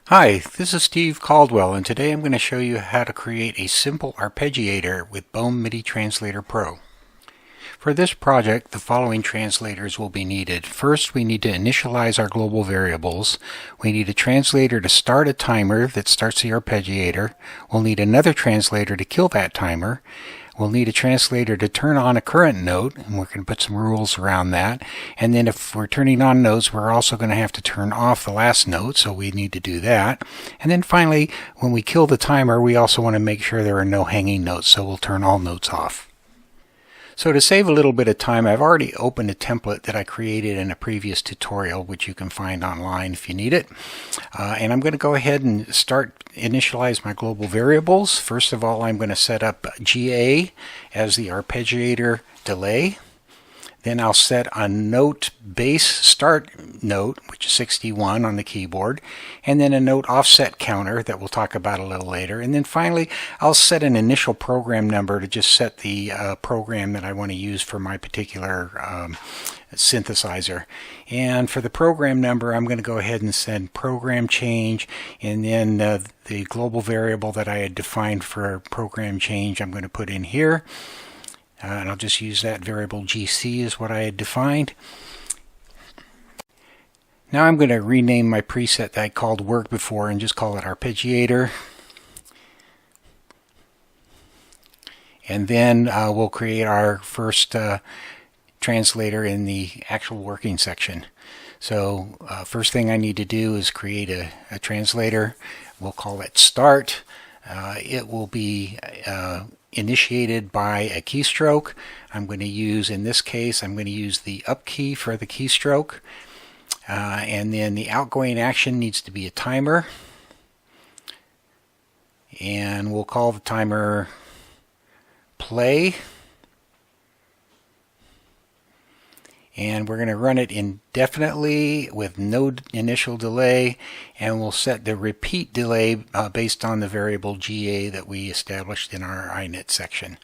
Hi, this is Steve Caldwell, and today I'm going to show you how to create a simple arpeggiator with Bome MIDI Translator Pro. For this project, the following translators will be needed. First, we need to initialize our global variables. We need a translator to start a timer that starts the arpeggiator. We'll need another translator to kill that timer. We'll need a translator to turn on a current note, and we're going to put some rules around that. And then if we're turning on notes, we're also going to have to turn off the last note, so we need to do that. And then finally, when we kill the timer, we also want to make sure there are no hanging notes, so we'll turn all notes off. So to save a little bit of time, I've already opened a template that I created in a previous tutorial, which you can find online if you need it. And I'm going to go ahead and initialize my global variables. First of all, I'm going to set up GA as the arpeggiator delay. Then I'll set a note base start note, which is 61 on the keyboard, and then a note offset counter that we'll talk about a little later. And then finally, I'll set an initial program number to just set the program that I want to use for my particular synthesizer. And for the program number, I'm going to go ahead and send program change, and then the global variable that I had defined for program change I'm going to put in here. And I'll just use that variable GC is what I had defined. Now I'm going to rename my preset that I called work before and just call it arpeggiator. And then we'll create our first translator in the actual working section. So first thing I need to do is create a translator. We'll call it start. It will be initiated by a keystroke. I'm going to use, in this case, I'm going to use the up key for the keystroke. And then the outgoing action needs to be a timer. And we'll call the timer play. And we're going to run it indefinitely with no initial delay, and we'll set the repeat delay based on the variable GA that we established in our init section.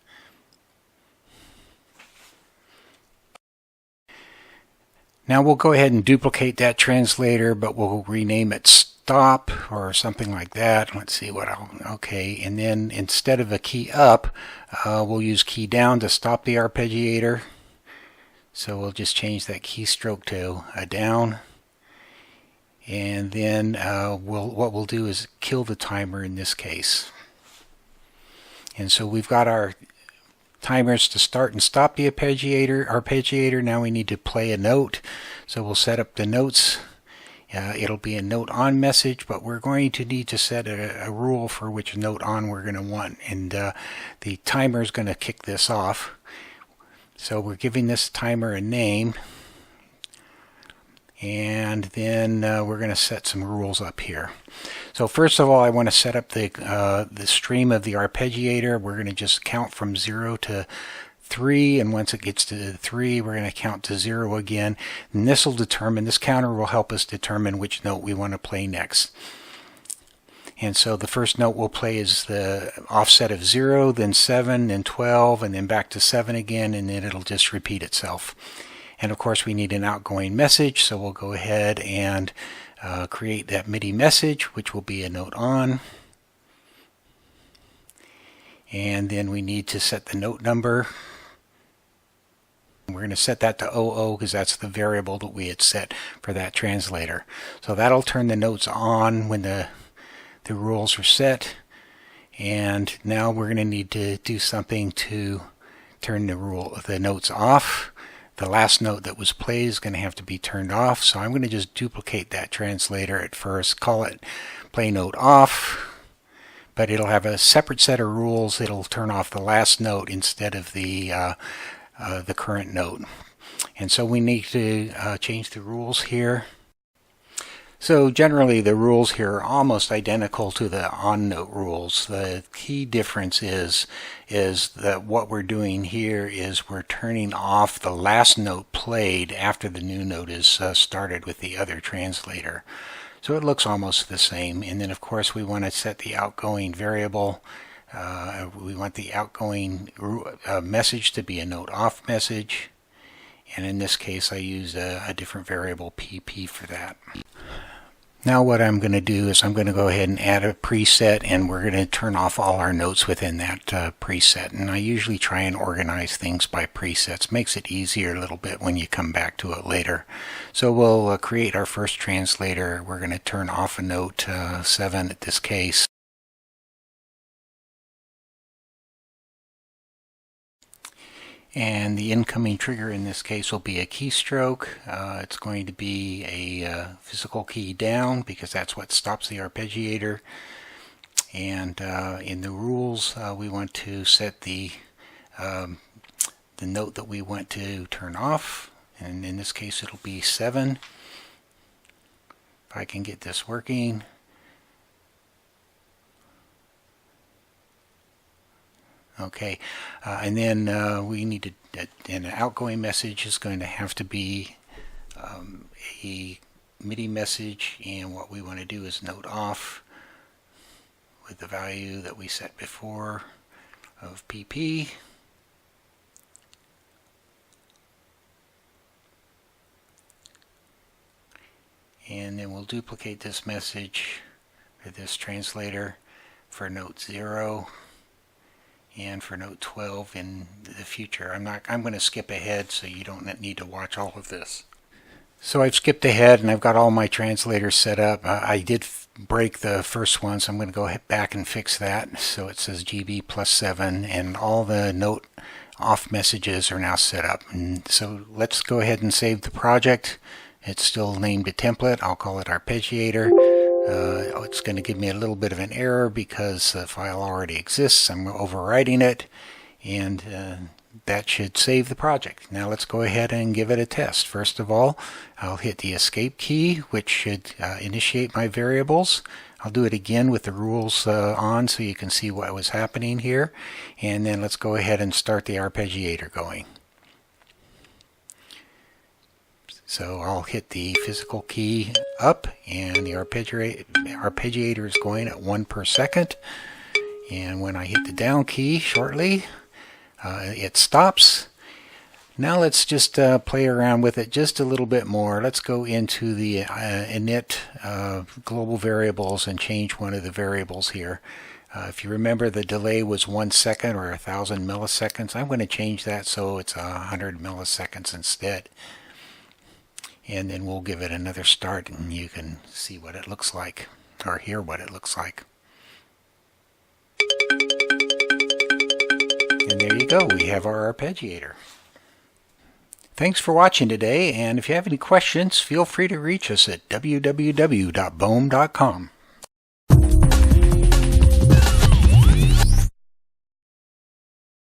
Now we'll go ahead and duplicate that translator, but we'll rename it stop or something like that. Let's see what okay, and then instead of a key up, we'll use key down to stop the arpeggiator. So we'll just change that keystroke to a down, and then what we'll do is kill the timer in this case. And so we've got our timers to start and stop the arpeggiator. Now we need to play a note, so we'll set up the notes. It'll be a note on message, but we're going to need to set a rule for which note on we're going to want, and the timer is going to kick this off. So we're giving this timer a name, and then we're going to set some rules up here. So first of all, I want to set up the stream of the arpeggiator. We're going to just count from 0 to 3, and once it gets to 3, we're going to count to 0 again. And this counter will help us determine which note we want to play next. And so the first note we'll play is the offset of 0, then 7, then 12, and then back to 7 again, and then it'll just repeat itself. And of course we need an outgoing message, so we'll go ahead and create that MIDI message, which will be a note on. And then we need to set the note number. We're going to set that to 00 because that's the variable that we had set for that translator. So that'll turn the notes on when the rules are set, and now we're going to need to do something to turn the notes off. The last note that was played is going to have to be turned off, so I'm going to just duplicate that translator at first, call it play note off, but it'll have a separate set of rules. It'll turn off the last note instead of the current note. And so we need to change the rules here. So generally the rules here are almost identical to the on-note rules. The key difference is that what we're doing here is we're turning off the last note played after the new note is started with the other translator. So it looks almost the same. And then of course we want to set the outgoing variable. We want the outgoing message to be a note off message. And in this case I used a different variable pp for that. Now what I'm going to do is I'm going to go ahead and add a preset, and we're going to turn off all our notes within that preset. And I usually try and organize things by presets. Makes it easier a little bit when you come back to it later. So we'll create our first translator. We're going to turn off a note 7 at this case. And the incoming trigger in this case will be a keystroke. It's going to be a physical key down because that's what stops the arpeggiator. And in the rules, we want to set the note that we want to turn off. And in this case, it'll be 7. If I can get this working. Okay, and then we need to, an outgoing message is going to have to be a MIDI message, and what we want to do is note off with the value that we set before of pp. And then we'll duplicate this message for this translator for note 0. And for note 12 in the future. I'm going to skip ahead so you don't need to watch all of this. So I've skipped ahead and I've got all my translators set up. I did break the first one, so I'm going to go back and fix that. So it says GB +7, and all the note off messages are now set up. And so let's go ahead and save the project. It's still named a template. I'll call it Arpeggiator. It's going to give me a little bit of an error because the file already exists. I'm overwriting it, and that should save the project. Now let's go ahead and give it a test. First of all, I'll hit the escape key, which should initiate my variables. I'll do it again with the rules on so you can see what was happening here. And then let's go ahead and start the arpeggiator going. So I'll hit the physical key up, and the arpeggiator is going at 1 per second. And when I hit the down key shortly, it stops. Now let's just play around with it just a little bit more. Let's go into the init global variables and change one of the variables here. If you remember, the delay was 1 second or 1,000 milliseconds. I'm going to change that so it's 100 milliseconds instead. And then we'll give it another start, and you can see what it looks like, or hear what it looks like. And there you go, we have our arpeggiator. Thanks for watching today, and if you have any questions, feel free to reach us at www.bome.com.